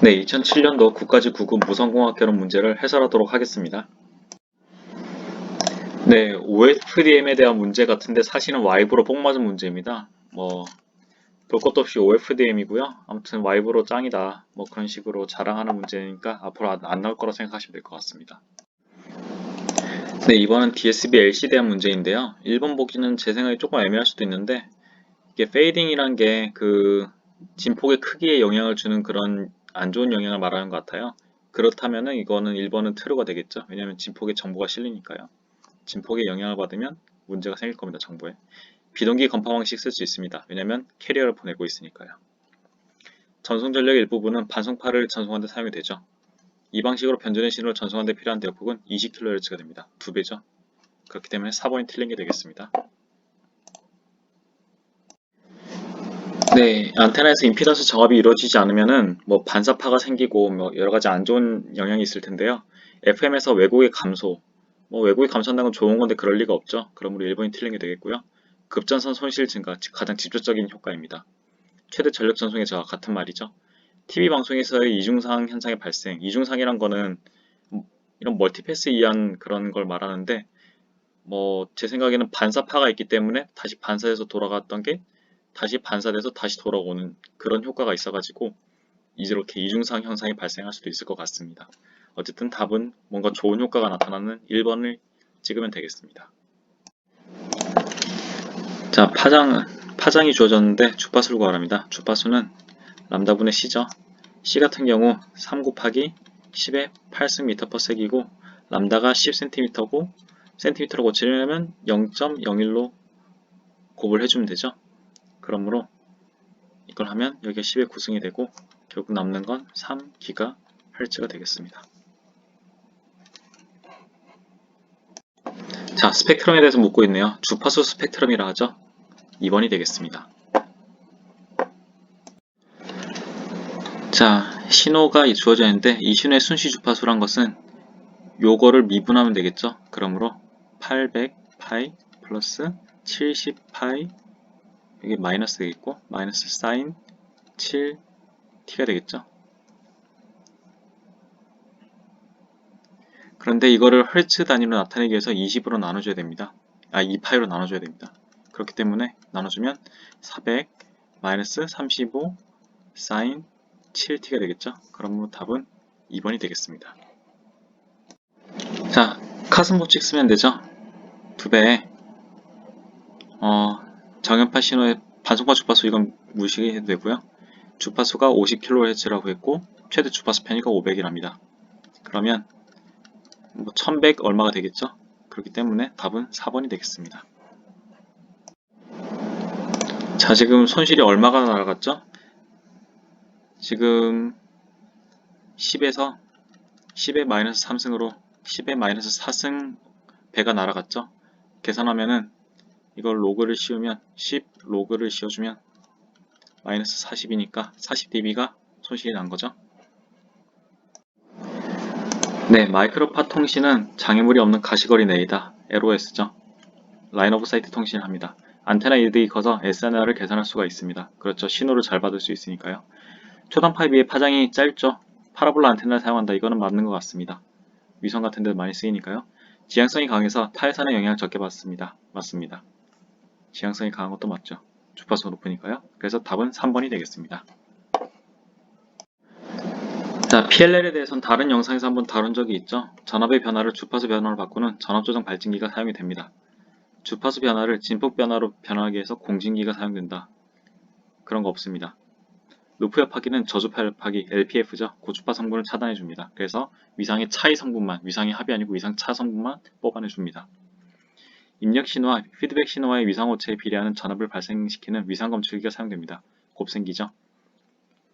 네, 2007년도 국가직 9급 무선공학 결혼 문제를 해설하도록 하겠습니다. 네, OFDM에 대한 문제 같은데 사실은 와이브로 뽕 맞은 문제입니다. 볼 것도 없이 OFDM이고요. 아무튼 와이브로 짱이다. 그런 식으로 자랑하는 문제니까 앞으로 안 나올 거라 생각하시면 될 것 같습니다. 네, 이번은 DSB LC에 대한 문제인데요. 1번 보기는 제 생각에 조금 애매할 수도 있는데 이게 페이딩이란 게 진폭의 크기에 영향을 주는 그런 안 좋은 영향을 말하는 것 같아요. 그렇다면은 이거는 1번은 true가 되겠죠. 왜냐하면 진폭에 정보가 실리니까요. 진폭에 영향을 받으면 문제가 생길 겁니다. 정보에. 비동기 건파 방식 쓸 수 있습니다. 왜냐하면 캐리어를 보내고 있으니까요. 전송 전력 일부분은 반송파를 전송하는 데 사용이 되죠. 이 방식으로 변전의 신호를 전송하는 데 필요한 대역폭은 20kHz가 됩니다. 2배죠. 그렇기 때문에 4번이 틀린 게 되겠습니다. 네, 안테나에서 임피던스 정합이 이루어지지 않으면은 반사파가 생기고 여러 가지 안 좋은 영향이 있을 텐데요. FM에서 왜곡의 감소, 왜곡이 감소한다는 건 좋은 건데 그럴 리가 없죠. 그럼 우리 1번이 틀린 게 되겠고요. 급전선 손실 증가, 가장 직접적인 효과입니다. 최대 전력 전송의 저하, 같은 말이죠. TV 방송에서의 이중상 현상의 발생, 이중상이란 거는 이런 멀티패스 이한 그런 걸 말하는데 제 생각에는 반사파가 있기 때문에 다시 반사해서 돌아갔던 게 다시 반사돼서 다시 돌아오는 그런 효과가 있어가지고 이렇게 이중상 현상이 발생할 수도 있을 것 같습니다. 어쨌든 답은 뭔가 좋은 효과가 나타나는 1번을 찍으면 되겠습니다. 자, 파장이 주어졌는데 주파수를 구하랍니다. 주파수는 람다분의 C죠. C 같은 경우 3 곱하기 10의 8승 m/s이고 람다가 10cm고 cm로 고치려면 0.01로 곱을 해주면 되죠. 그러므로 이걸 하면 여기가 10의 9승이 되고 결국 남는 건 3GHz가 되겠습니다. 자, 스펙트럼에 대해서 묻고 있네요. 주파수 스펙트럼이라 하죠. 2번이 되겠습니다. 자, 신호가 주어져 있는데 이 신호의 순시 주파수란 것은 요거를 미분하면 되겠죠. 그러므로 800파이 플러스 70파이 여기 마이너스 되겠고 마이너스 사인 7t가 되겠죠. 그런데 이거를 헐츠 단위로 나타내기 위해서 20으로 나눠줘야 됩니다. 2파이로 나눠줘야 됩니다. 그렇기 때문에 나눠주면 400 마이너스 35 사인 7t가 되겠죠. 그러므로 답은 2번이 되겠습니다. 자, 카슨법칙 쓰면 되죠. 2배 정연파 신호의 반송파 주파수 이건 무시해도 되고요. 주파수가 50kHz라고 했고 최대 주파수 편의가 500이랍니다. 그러면 1100 얼마가 되겠죠? 그렇기 때문에 답은 4번이 되겠습니다. 자, 지금 손실이 얼마가 날아갔죠? 지금 10에서 10의 마이너스 3승으로 10의 마이너스 4승 배가 날아갔죠? 계산하면은 이걸 로그를 씌우면 10 로그를 씌워주면 마이너스 40이니까 40dB가 손실이 난 거죠. 네, 마이크로파 통신은 장애물이 없는 가시거리 내이다. LOS죠. 라인 오브 사이트 통신을 합니다. 안테나 이득이 커서 SNR을 계산할 수가 있습니다. 그렇죠. 신호를 잘 받을 수 있으니까요. 초단파에 비해 파장이 짧죠. 파라볼라 안테나를 사용한다. 이거는 맞는 것 같습니다. 위성 같은 데도 많이 쓰이니까요. 지향성이 강해서 타회선의 영향을 적게 받습니다. 맞습니다. 지향성이 강한 것도 맞죠. 주파수가 높으니까요. 그래서 답은 3번이 되겠습니다. 자, PLL에 대해서는 다른 영상에서 한번 다룬 적이 있죠. 전압의 변화를 주파수 변화로 바꾸는 전압조정 발진기가 사용이 됩니다. 주파수 변화를 진폭 변화로 변화하기 위해서 공진기가 사용된다. 그런 거 없습니다. 루프 협파기는 저주파 협파기 LPF죠. 고주파 성분을 차단해줍니다. 그래서 위상의 차이 성분만, 위상의 합이 아니고 위상 차 성분만 뽑아내줍니다. 입력 신호와 피드백 신호와의 위상 오차에 비례하는 전압을 발생시키는 위상 검출기가 사용됩니다. 곱셈기죠.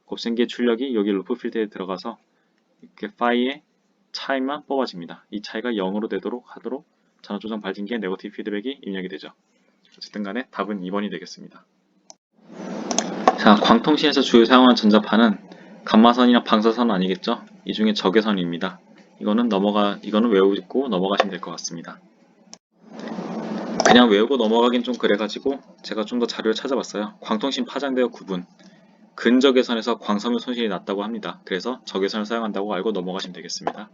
곱셈기의 출력이 여기 루프 필드에 들어가서 이렇게 파이의 차이만 뽑아집니다. 이 차이가 0으로 되도록 하도록 전압 조정 발진기의 네거티브 피드백이 입력이 되죠. 어쨌든 간에 답은 2번이 되겠습니다. 자, 광통신에서 주요 사용하는 전자파는 감마선이나 방사선은 아니겠죠? 이 중에 적외선입니다. 이거는 외우고 넘어가시면 될 것 같습니다. 그냥 외우고 넘어가긴 좀 그래가지고 제가 좀 더 자료를 찾아봤어요. 광통신 파장대역 구분. 근적외선에서 광섬유 손실이 났다고 합니다. 그래서 적외선을 사용한다고 알고 넘어가시면 되겠습니다.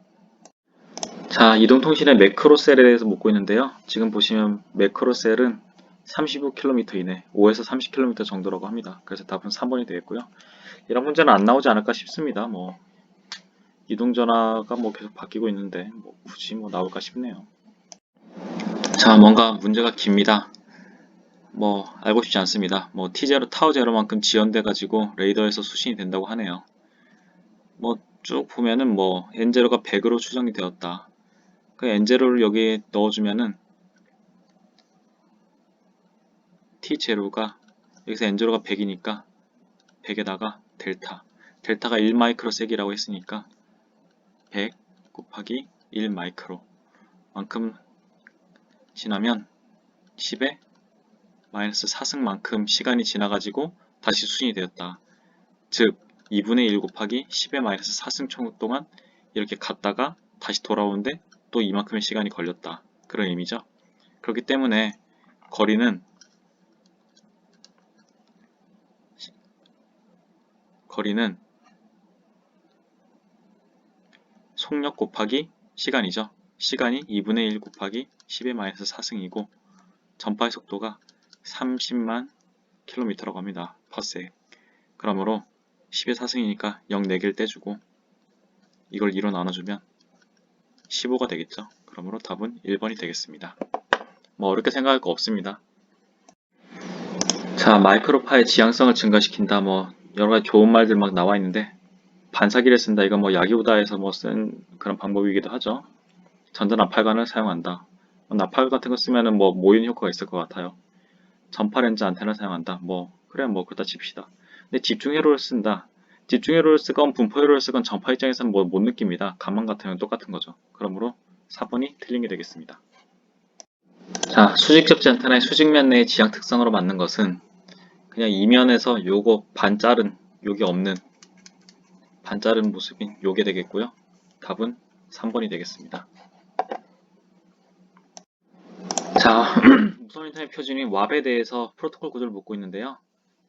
자, 이동통신의 매크로셀에 대해서 묻고 있는데요. 지금 보시면 매크로셀은 35km 이내, 5에서 30km 정도라고 합니다. 그래서 답은 3번이 되겠고요. 이런 문제는 안 나오지 않을까 싶습니다. 뭐 이동전화가 뭐 계속 바뀌고 있는데 뭐 굳이 뭐 나올까 싶네요. 자, 뭔가 문제가 깁니다. 뭐 알고 싶지 않습니다. 뭐 T0, 타우0만큼 지연돼 가지고 레이더에서 수신이 된다고 하네요. 뭐 쭉 보면은 뭐 N0가 100으로 추정이 되었다. 그 N0를 여기에 넣어주면은 T0가 여기서 N0가 100이니까 100에다가 델타가 1마이크로섹이라고 했으니까 100 곱하기 1마이크로 만큼 지나면 10에 마이너스 4승만큼 시간이 지나가지고 다시 수신이 되었다. 즉 2분의 1 곱하기 10의 마이너스 4승 동안 이렇게 갔다가 다시 돌아오는데 또 이만큼의 시간이 걸렸다. 그런 의미죠. 그렇기 때문에 거리는 속력 곱하기 시간이죠. 시간이 2분의 1 곱하기 10의 마이너스 4승이고 전파의 속도가 30만 킬로미터라고 합니다. 퍼섹. 그러므로 10의 4승이니까 0 4개를 떼주고 이걸 2로 나눠주면 15가 되겠죠. 그러므로 답은 1번이 되겠습니다. 뭐 어렵게 생각할 거 없습니다. 자, 마이크로파의 지향성을 증가시킨다. 뭐 여러가지 좋은 말들 막 나와 있는데 반사기를 쓴다. 이건 뭐 야기우다에서 뭐 쓴 그런 방법이기도 하죠. 전자 나팔관을 사용한다. 나팔 같은 거 쓰면은 뭐 모인 효과가 있을 것 같아요. 전파렌즈 안테나를 사용한다. 뭐 그래 뭐 그렇다 칩시다. 근데 집중회로를 쓴다. 집중회로를 쓰건 분포회로를 쓰건 전파 입장에서는 뭐 못 느낍니다. 감만 같으면 똑같은 거죠. 그러므로 4번이 틀린 게 되겠습니다. 자, 수직접지 안테나의 수직면 내의 지향 특성으로 맞는 것은 그냥 이면에서 요거 반자른 요게 없는 반자른 모습인 요게 되겠고요. 답은 3번이 되겠습니다. 자, 무선 인터넷 표준인 왑에 대해서 프로토콜 구조를 묻고 있는데요.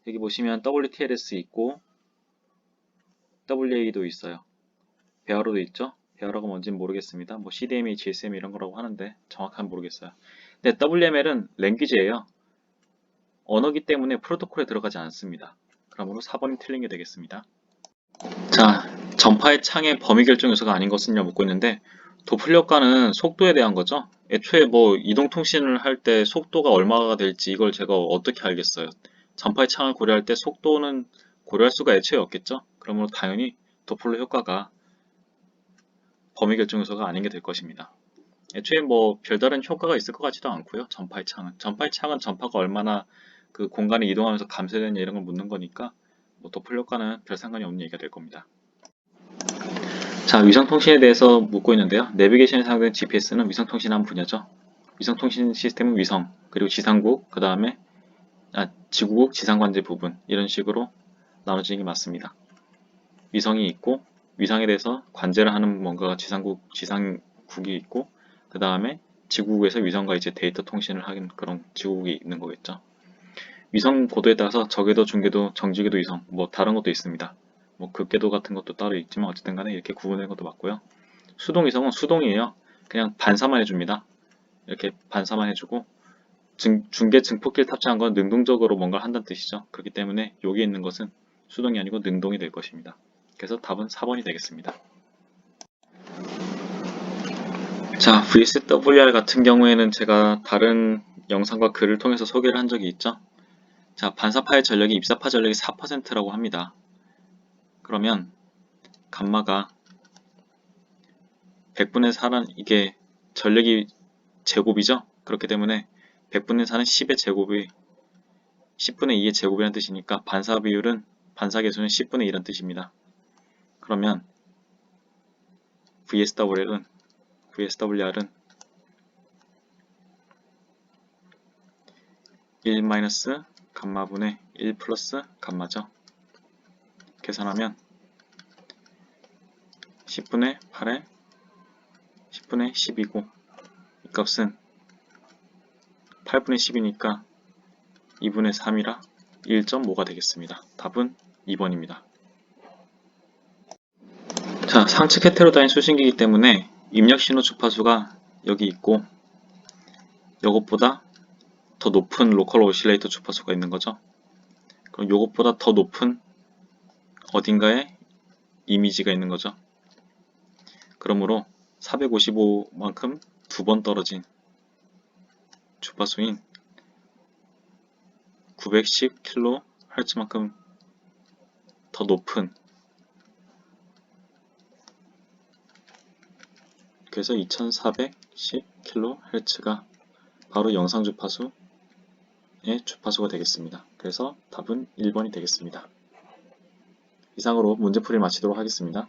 여기 보시면 WTLS 있고 WA도 있어요. 베어로도 있죠. 베어로가 뭔지는 모르겠습니다. 뭐 CDMA, GSM 이런 거라고 하는데 정확하게 모르겠어요. 근데 WML은 랭귀지예요. 언어기 때문에 프로토콜에 들어가지 않습니다. 그러므로 4번이 틀린 게 되겠습니다. 자, 전파의 창의 범위 결정 요소가 아닌 것은요 묻고 있는데 도플러 효과는 속도에 대한 거죠. 애초에 뭐 이동통신을 할 때 속도가 얼마가 될지 이걸 제가 어떻게 알겠어요. 전파의 창을 고려할 때 속도는 고려할 수가 애초에 없겠죠. 그러므로 당연히 도플러 효과가 범위 결정 요소가 아닌 게 될 것입니다. 애초에 뭐 별다른 효과가 있을 것 같지도 않고요. 전파의 창은 전파가 얼마나 그 공간에 이동하면서 감쇄되냐 이런 걸 묻는 거니까 뭐 도플러 효과는 별 상관이 없는 얘기가 될 겁니다. 자, 위성통신에 대해서 묻고 있는데요. 내비게이션에 사용되는 GPS는 위성통신의 한 분야죠. 위성통신 시스템은 위성, 그리고 지상국, 그 다음에 지구국, 지상관제 부분 이런 식으로 나눠지는 게 맞습니다. 위성이 있고 위성에 대해서 관제를 하는 뭔가 지상국이 있고 그 다음에 지구국에서 위성과 이제 데이터 통신을 하는 그런 지구국이 있는 거겠죠. 위성 고도에 따라서 저궤도, 중궤도, 정지궤도 위성 뭐 다른 것도 있습니다. 뭐 극궤도 같은 것도 따로 있지만 어쨌든 간에 이렇게 구분된 것도 맞고요. 수동위성은 수동이에요. 그냥 반사만 해줍니다. 이렇게 반사만 해주고 중계 증폭기를 탑재한 건 능동적으로 뭔가를 한다는 뜻이죠. 그렇기 때문에 여기 있는 것은 수동이 아니고 능동이 될 것입니다. 그래서 답은 4번이 되겠습니다. 자, VSWR 같은 경우에는 제가 다른 영상과 글을 통해서 소개를 한 적이 있죠. 자, 반사파의 전력이 입사파 전력이 4%라고 합니다. 그러면 감마가 100분의 4는 이게 전력이 제곱이죠. 그렇기 때문에 100분의 4는 10의 제곱이 10분의 2의 제곱이라는 뜻이니까 반사 비율은 반사 계수는 10분의 1이라는 뜻입니다. 그러면 VSWR은 1 마이너스 감마분의 1 플러스 감마죠. 계산하면 10분의 8에 10분의 10이고 이 값은 8분의 10이니까 2분의 3이라 1.5가 되겠습니다. 답은 2번입니다. 자, 상측 헤테로다인 수신기이기 때문에 입력 신호 주파수가 여기 있고 이것보다 더 높은 로컬 오실레이터 주파수가 있는 거죠. 그럼 이것보다 더 높은 어딘가에 이미지가 있는 거죠. 그러므로 455만큼 두 번 떨어진 주파수인 910kHz만큼 더 높은, 그래서 2410kHz가 바로 영상 주파수의 주파수가 되겠습니다. 그래서 답은 1번이 되겠습니다. 이상으로 문제풀이를 마치도록 하겠습니다.